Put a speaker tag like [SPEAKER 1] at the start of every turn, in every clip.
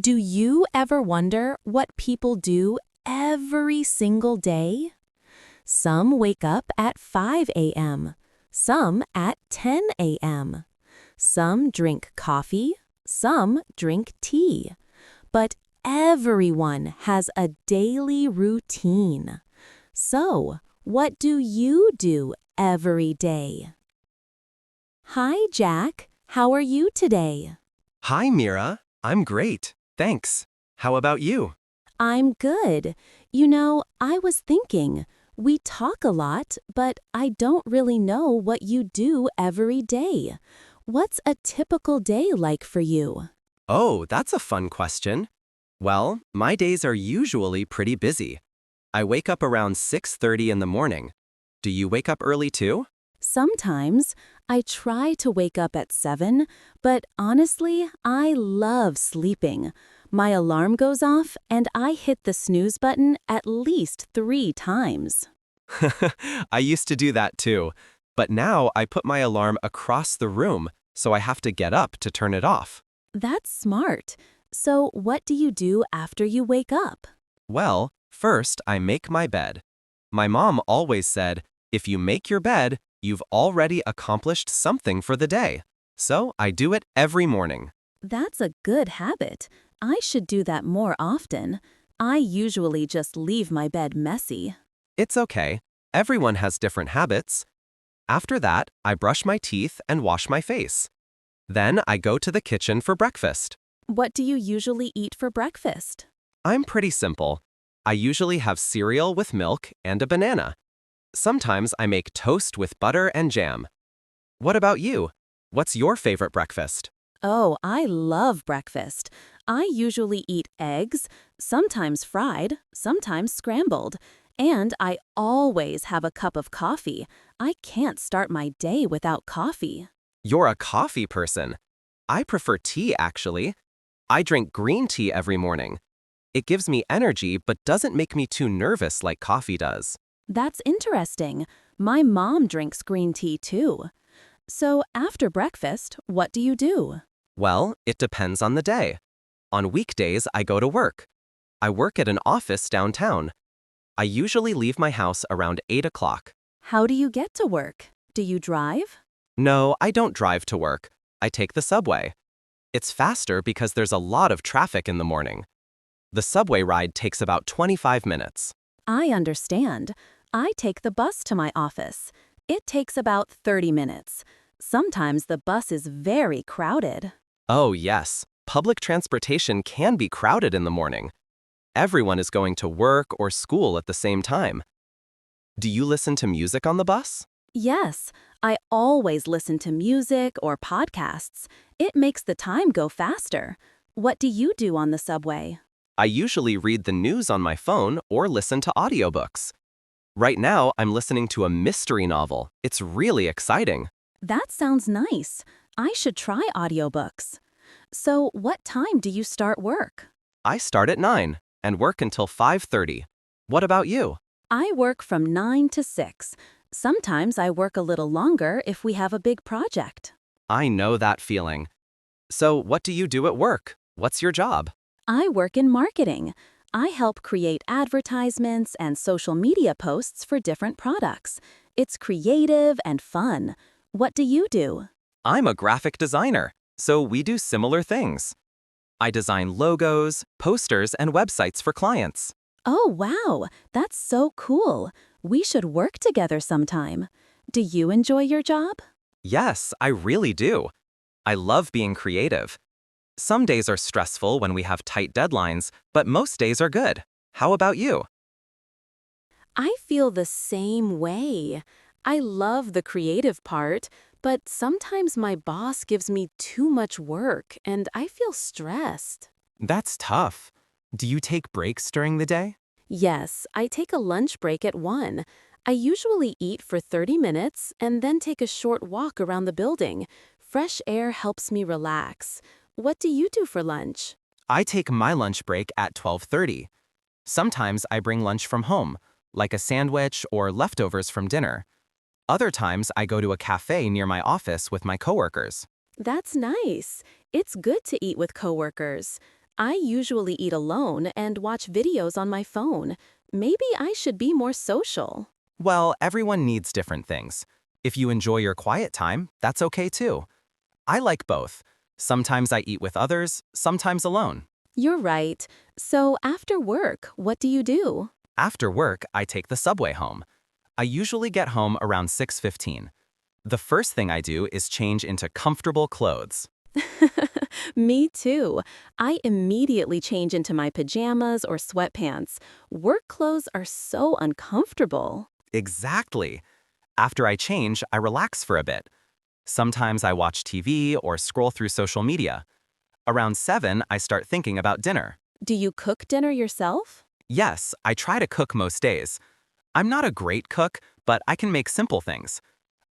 [SPEAKER 1] Do you ever wonder what people do every single day? Some wake up at 5 a.m., some at 10 a.m. Some drink coffee, some drink tea. But everyone has a daily routine. So, what do you do every day? Hi, Jack. How are you today?
[SPEAKER 2] Hi, Mira. I'm great. Thanks. How about you?
[SPEAKER 1] I'm good. I was thinking, we talk a lot, but I don't really know what you do every day. What's a typical day like for you?
[SPEAKER 2] Oh, that's a fun question. Well, my days are usually pretty busy. I wake up around 6:30 in the morning. Do you wake up early too?
[SPEAKER 1] Sometimes I try to wake up at 7, but honestly, I love sleeping. My alarm goes off and I hit the snooze button at least 3 times.
[SPEAKER 2] I used to do that too, but now I put my alarm across the room, so I have to get up to turn it off.
[SPEAKER 1] That's smart. So what do you do after you wake up?
[SPEAKER 2] Well, first I make my bed. My mom always said, if you make your bed, you've already accomplished something for the day. So I do it every morning.
[SPEAKER 1] That's a good habit. I should do that more often. I usually just leave my bed messy.
[SPEAKER 2] It's okay. Everyone has different habits. After that, I brush my teeth and wash my face. Then I go to the kitchen for breakfast.
[SPEAKER 1] What do you usually eat for breakfast?
[SPEAKER 2] I'm pretty simple. I usually have cereal with milk and a banana. Sometimes I make toast with butter and jam. What about you? What's your favorite breakfast?
[SPEAKER 1] Oh, I love breakfast. I usually eat eggs, sometimes fried, sometimes scrambled. And I always have a cup of coffee. I can't start my day without coffee.
[SPEAKER 2] You're a coffee person. I prefer tea, actually. I drink green tea every morning. It gives me energy but doesn't make me too nervous like coffee does.
[SPEAKER 1] That's interesting. My mom drinks green tea too. So after breakfast, what do you do?
[SPEAKER 2] Well, it depends on the day. On weekdays, I go to work. I work at an office downtown. I usually leave my house around 8 o'clock.
[SPEAKER 1] How do you get to work? Do you drive?
[SPEAKER 2] No, I don't drive to work. I take the subway. It's faster because there's a lot of traffic in the morning. The subway ride takes about 25 minutes.
[SPEAKER 1] I understand. I take the bus to my office. It takes about 30 minutes. Sometimes the bus is very crowded.
[SPEAKER 2] Oh, yes. Public transportation can be crowded in the morning. Everyone is going to work or school at the same time. Do you listen to music on the bus?
[SPEAKER 1] Yes, I always listen to music or podcasts. It makes the time go faster. What do you do on the subway?
[SPEAKER 2] I usually read the news on my phone or listen to audiobooks. Right now, I'm listening to a mystery novel. It's really exciting.
[SPEAKER 1] That sounds nice. I should try audiobooks. So, what time do you start work?
[SPEAKER 2] I start at 9 and work until 5:30. What about you?
[SPEAKER 1] I work from 9 to 6. Sometimes I work a little longer if we have a big project.
[SPEAKER 2] I know that feeling. So, what do you do at work? What's your job?
[SPEAKER 1] I work in marketing. I help create advertisements and social media posts for different products. It's creative and fun. What do you do?
[SPEAKER 2] I'm a graphic designer, so we do similar things. I design logos, posters, and websites for clients.
[SPEAKER 1] Oh, wow, that's so cool. We should work together sometime. Do you enjoy your job?
[SPEAKER 2] Yes, I really do. I love being creative. Some days are stressful when we have tight deadlines, but most days are good. How about you?
[SPEAKER 1] I feel the same way. I love the creative part, but sometimes my boss gives me too much work and I feel stressed.
[SPEAKER 2] That's tough. Do you take breaks during the day?
[SPEAKER 1] Yes, I take a lunch break at 1. I usually eat for 30 minutes and then take a short walk around the building. Fresh air helps me relax. What do you do for lunch?
[SPEAKER 2] I take my lunch break at 12:30. Sometimes I bring lunch from home, like a sandwich or leftovers from dinner. Other times I go to a cafe near my office with my coworkers.
[SPEAKER 1] That's nice. It's good to eat with coworkers. I usually eat alone and watch videos on my phone. Maybe I should be more social.
[SPEAKER 2] Well, everyone needs different things. If you enjoy your quiet time, that's okay too. I like both. Sometimes I eat with others, sometimes alone.
[SPEAKER 1] You're right. So after work, what do you do?
[SPEAKER 2] After work, I take the subway home. I usually get home around 6:15. The first thing I do is change into comfortable clothes.
[SPEAKER 1] Me too. I immediately change into my pajamas or sweatpants. Work clothes are so uncomfortable.
[SPEAKER 2] Exactly. After I change, I relax for a bit. Sometimes I watch TV or scroll through social media. Around 7, I start thinking about dinner.
[SPEAKER 1] Do you cook dinner yourself?
[SPEAKER 2] Yes, I try to cook most days. I'm not a great cook, but I can make simple things.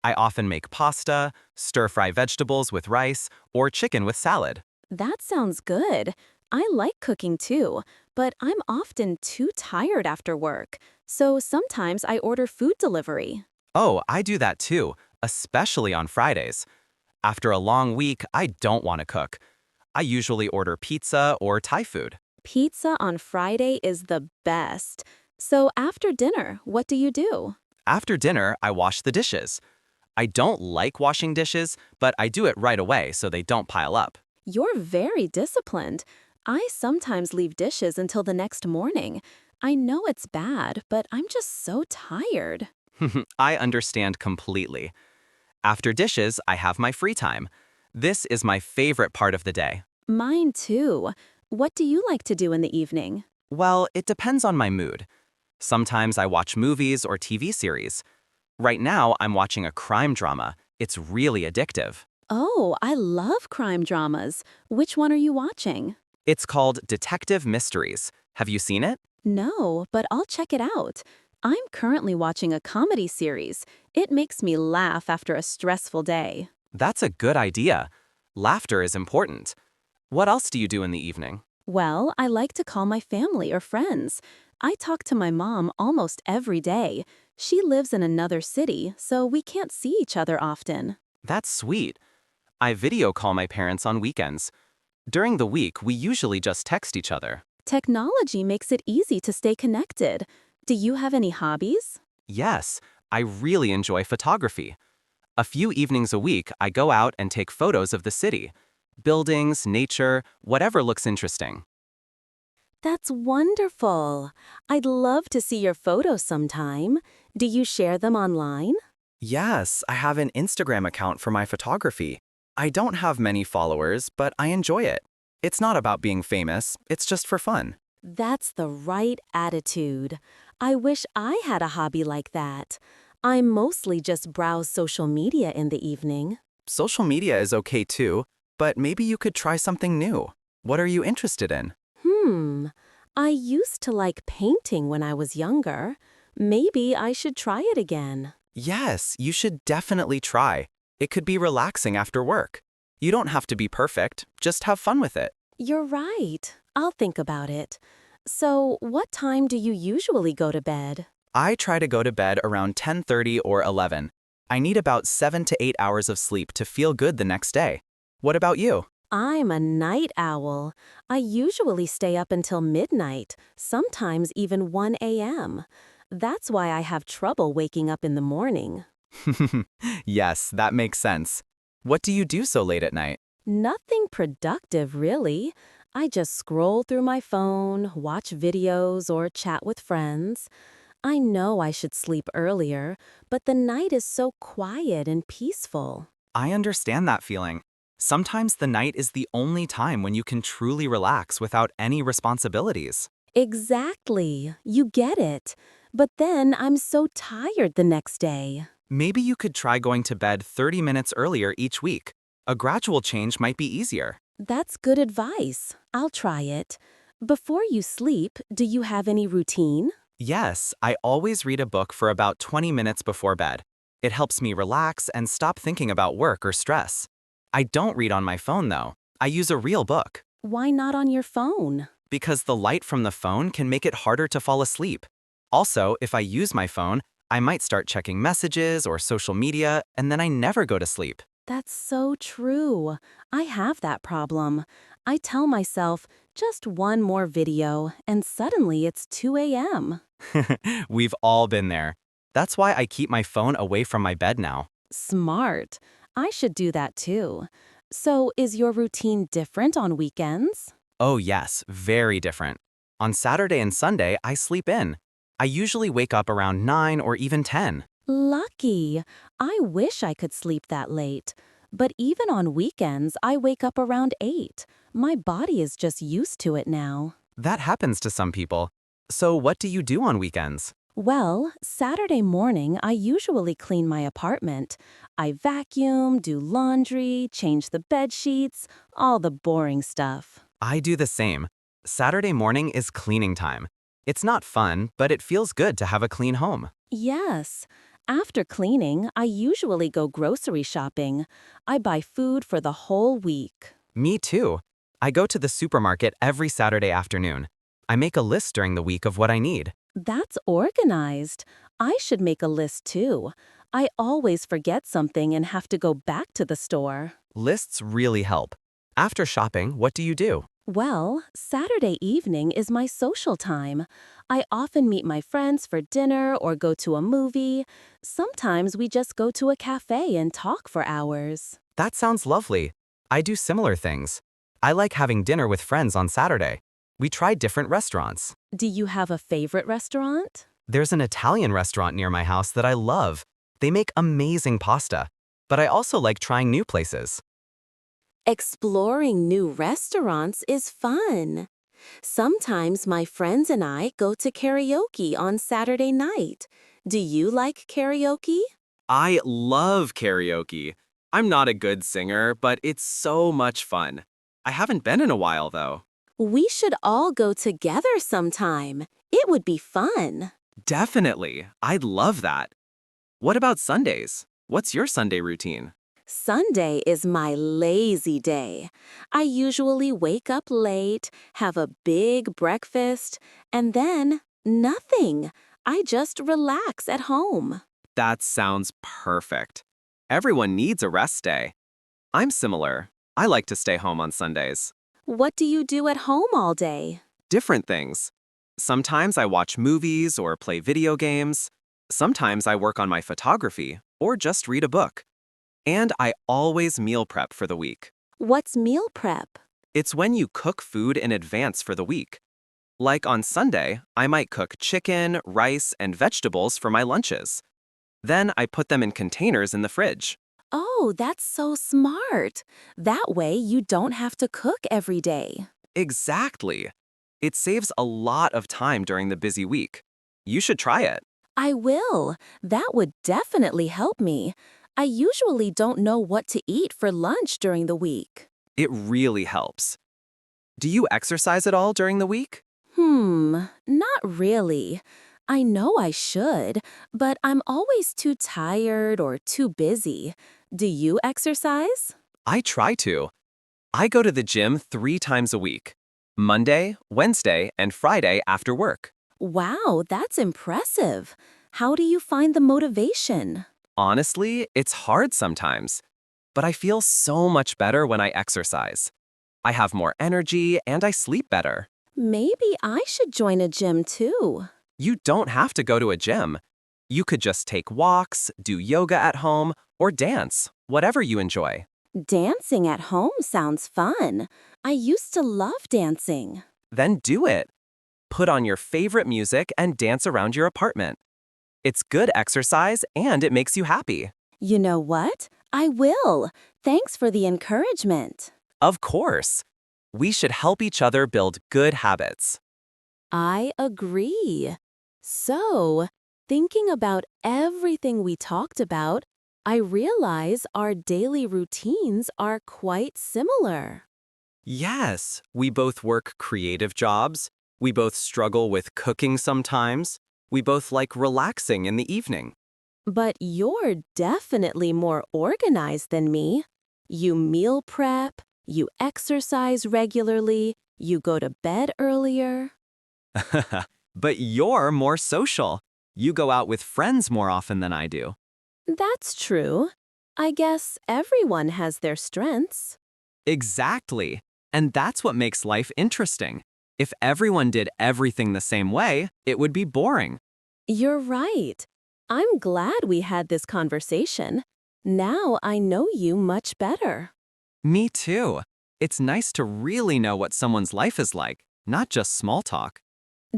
[SPEAKER 2] I often make pasta, stir-fry vegetables with rice, or chicken with salad.
[SPEAKER 1] That sounds good. I like cooking too, but I'm often too tired after work. So sometimes I order food delivery.
[SPEAKER 2] Oh, I do that too, especially on Fridays. After a long week, I don't want to cook. I usually order pizza or Thai food.
[SPEAKER 1] Pizza on Friday is the best. So after dinner, what do you do?
[SPEAKER 2] After dinner, I wash the dishes. I don't like washing dishes, but I do it right away so they don't pile up.
[SPEAKER 1] You're very disciplined. I sometimes leave dishes until the next morning. I know it's bad, but I'm just so tired.
[SPEAKER 2] I understand completely. After dishes, I have my free time. This is my favorite part of the day.
[SPEAKER 1] Mine too. What do you like to do in the evening?
[SPEAKER 2] Well, it depends on my mood. Sometimes I watch movies or TV series. Right now, I'm watching a crime drama. It's really addictive.
[SPEAKER 1] Oh, I love crime dramas. Which one are you watching?
[SPEAKER 2] It's called Detective Mysteries. Have you seen it?
[SPEAKER 1] No, but I'll check it out. I'm currently watching a comedy series. It makes me laugh after a stressful day.
[SPEAKER 2] That's a good idea. Laughter is important. What else do you do in the evening?
[SPEAKER 1] Well, I like to call my family or friends. I talk to my mom almost every day. She lives in another city, so we can't see each other often.
[SPEAKER 2] That's sweet. I video call my parents on weekends. During the week, we usually just text each other.
[SPEAKER 1] Technology makes it easy to stay connected. Do you have any hobbies?
[SPEAKER 2] Yes, I really enjoy photography. A few evenings a week, I go out and take photos of the city. Buildings, nature, whatever looks interesting.
[SPEAKER 1] That's wonderful. I'd love to see your photos sometime. Do you share them online?
[SPEAKER 2] Yes, I have an Instagram account for my photography. I don't have many followers, but I enjoy it. It's not about being famous, it's just for fun.
[SPEAKER 1] That's the right attitude. I wish I had a hobby like that. I mostly just browse social media in the evening.
[SPEAKER 2] Social media is okay too, but maybe you could try something new. What are you interested in?
[SPEAKER 1] I used to like painting when I was younger. Maybe I should try it again.
[SPEAKER 2] Yes, you should definitely try. It could be relaxing after work. You don't have to be perfect, just have fun with it.
[SPEAKER 1] You're right. I'll think about it. So, what time do you usually go to bed?
[SPEAKER 2] I try to go to bed around 10:30 or 11. I need about 7 to 8 hours of sleep to feel good the next day. What about you?
[SPEAKER 1] I'm a night owl. I usually stay up until midnight, sometimes even 1 a.m. That's why I have trouble waking up in the morning.
[SPEAKER 2] Yes, that makes sense. What do you do so late at night?
[SPEAKER 1] Nothing productive, really. I just scroll through my phone, watch videos, or chat with friends. I know I should sleep earlier, but the night is so quiet and peaceful.
[SPEAKER 2] I understand that feeling. Sometimes the night is the only time when you can truly relax without any responsibilities.
[SPEAKER 1] Exactly. You get it. But then I'm so tired the next day.
[SPEAKER 2] Maybe you could try going to bed 30 minutes earlier each week. A gradual change might be easier.
[SPEAKER 1] That's good advice. I'll try it. Before you sleep, do you have any routine?
[SPEAKER 2] Yes, I always read a book for about 20 minutes before bed. It helps me relax and stop thinking about work or stress. I don't read on my phone though. I use a real book.
[SPEAKER 1] Why not on your phone?
[SPEAKER 2] Because the light from the phone can make it harder to fall asleep. Also, if I use my phone, I might start checking messages or social media, and then I never go to sleep.
[SPEAKER 1] That's so true. I have that problem. I tell myself, just one more video, and suddenly it's 2 a.m.
[SPEAKER 2] We've all been there. That's why I keep my phone away from my bed now.
[SPEAKER 1] Smart. I should do that too. So, is your routine different on weekends?
[SPEAKER 2] Oh, yes, very different. On Saturday and Sunday, I sleep in. I usually wake up around 9 or even 10.
[SPEAKER 1] Lucky. I wish I could sleep that late. But even on weekends, I wake up around 8. My body is just used to it now.
[SPEAKER 2] That happens to some people. So, what do you do on weekends?
[SPEAKER 1] Well, Saturday morning, I usually clean my apartment. I vacuum, do laundry, change the bed sheets, all the boring stuff.
[SPEAKER 2] I do the same. Saturday morning is cleaning time. It's not fun, but it feels good to have a clean home.
[SPEAKER 1] Yes. After cleaning, I usually go grocery shopping. I buy food for the whole week.
[SPEAKER 2] Me too. I go to the supermarket every Saturday afternoon. I make a list during the week of what I need.
[SPEAKER 1] That's organized. I should make a list too. I always forget something and have to go back to the store.
[SPEAKER 2] Lists really help. After shopping, what do you do?
[SPEAKER 1] Well, Saturday evening is my social time. I often meet my friends for dinner or go to a movie. Sometimes we just go to a cafe and talk for hours.
[SPEAKER 2] That sounds lovely. I do similar things. I like having dinner with friends on Saturday. We try different restaurants.
[SPEAKER 1] Do you have a favorite restaurant?
[SPEAKER 2] There's an Italian restaurant near my house that I love. They make amazing pasta. But I also like trying new places.
[SPEAKER 1] Exploring new restaurants is fun. Sometimes my friends and I go to karaoke on Saturday night. Do you like karaoke?
[SPEAKER 2] I love karaoke. I'm not a good singer, but it's so much fun. I haven't been in a while, though.
[SPEAKER 1] We should all go together sometime. It would be fun.
[SPEAKER 2] Definitely. I'd love that. What about Sundays? What's your Sunday routine?
[SPEAKER 1] Sunday is my lazy day. I usually wake up late, have a big breakfast, and then nothing. I just relax at home.
[SPEAKER 2] That sounds perfect. Everyone needs a rest day. I'm similar. I like to stay home on Sundays.
[SPEAKER 1] What do you do at home all day?
[SPEAKER 2] Different things. Sometimes I watch movies or play video games. Sometimes I work on my photography or just read a book. And I always meal prep for the week.
[SPEAKER 1] What's meal prep?
[SPEAKER 2] It's when you cook food in advance for the week. Like on Sunday, I might cook chicken, rice, and vegetables for my lunches. Then I put them in containers in the fridge.
[SPEAKER 1] Oh, that's so smart. That way you don't have to cook every day.
[SPEAKER 2] Exactly. It saves a lot of time during the busy week. You should try it.
[SPEAKER 1] I will. That would definitely help me. I usually don't know what to eat for lunch during the week.
[SPEAKER 2] It really helps. Do you exercise at all during the week?
[SPEAKER 1] Not really. I know I should, but I'm always too tired or too busy. Do you exercise?
[SPEAKER 2] I try to. I go to the gym 3 times a week. Monday, Wednesday, and Friday after work.
[SPEAKER 1] Wow, that's impressive. How do you find the motivation?
[SPEAKER 2] Honestly, it's hard sometimes. But I feel so much better when I exercise. I have more energy and I sleep better.
[SPEAKER 1] Maybe I should join a gym too.
[SPEAKER 2] You don't have to go to a gym. You could just take walks, do yoga at home, or dance, whatever you enjoy.
[SPEAKER 1] Dancing at home sounds fun. I used to love dancing.
[SPEAKER 2] Then do it. Put on your favorite music and dance around your apartment. It's good exercise and it makes you happy.
[SPEAKER 1] You know what? I will. Thanks for the encouragement.
[SPEAKER 2] Of course. We should help each other build good habits.
[SPEAKER 1] I agree. So, thinking about everything we talked about, I realize our daily routines are quite similar.
[SPEAKER 2] Yes, we both work creative jobs. We both struggle with cooking sometimes. We both like relaxing in the evening.
[SPEAKER 1] But you're definitely more organized than me. You meal prep, you exercise regularly, you go to bed earlier.
[SPEAKER 2] But you're more social. You go out with friends more often than I do.
[SPEAKER 1] That's true. I guess everyone has their strengths.
[SPEAKER 2] Exactly. And that's what makes life interesting. If everyone did everything the same way, it would be boring.
[SPEAKER 1] You're right. I'm glad we had this conversation. Now I know you much better.
[SPEAKER 2] Me too. It's nice to really know what someone's life is like, not just small talk.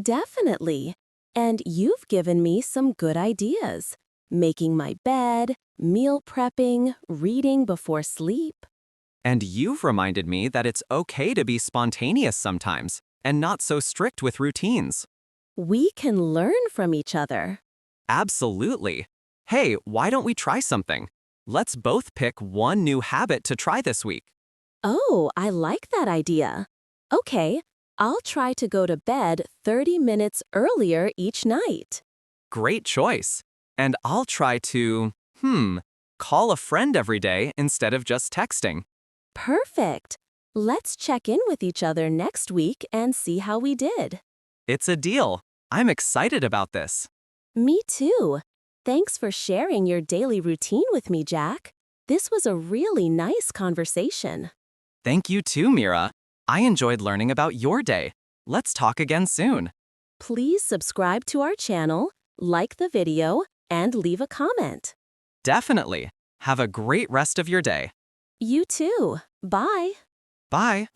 [SPEAKER 1] Definitely. And you've given me some good ideas. Making my bed, meal prepping, reading before sleep.
[SPEAKER 2] And you've reminded me that it's okay to be spontaneous sometimes, and not so strict with routines.
[SPEAKER 1] We can learn from each other.
[SPEAKER 2] Absolutely. Hey, why don't we try something? Let's both pick one new habit to try this week.
[SPEAKER 1] Oh, I like that idea. Okay, I'll try to go to bed 30 minutes earlier each night.
[SPEAKER 2] Great choice. And I'll try to, call a friend every day instead of just texting.
[SPEAKER 1] Perfect. Let's check in with each other next week and see how we did.
[SPEAKER 2] It's a deal. I'm excited about this.
[SPEAKER 1] Me too. Thanks for sharing your daily routine with me, Jack. This was a really nice conversation.
[SPEAKER 2] Thank you too, Mira. I enjoyed learning about your day. Let's talk again soon.
[SPEAKER 1] Please subscribe to our channel, like the video, and leave a comment.
[SPEAKER 2] Definitely. Have a great rest of your day.
[SPEAKER 1] You too. Bye.
[SPEAKER 2] Bye.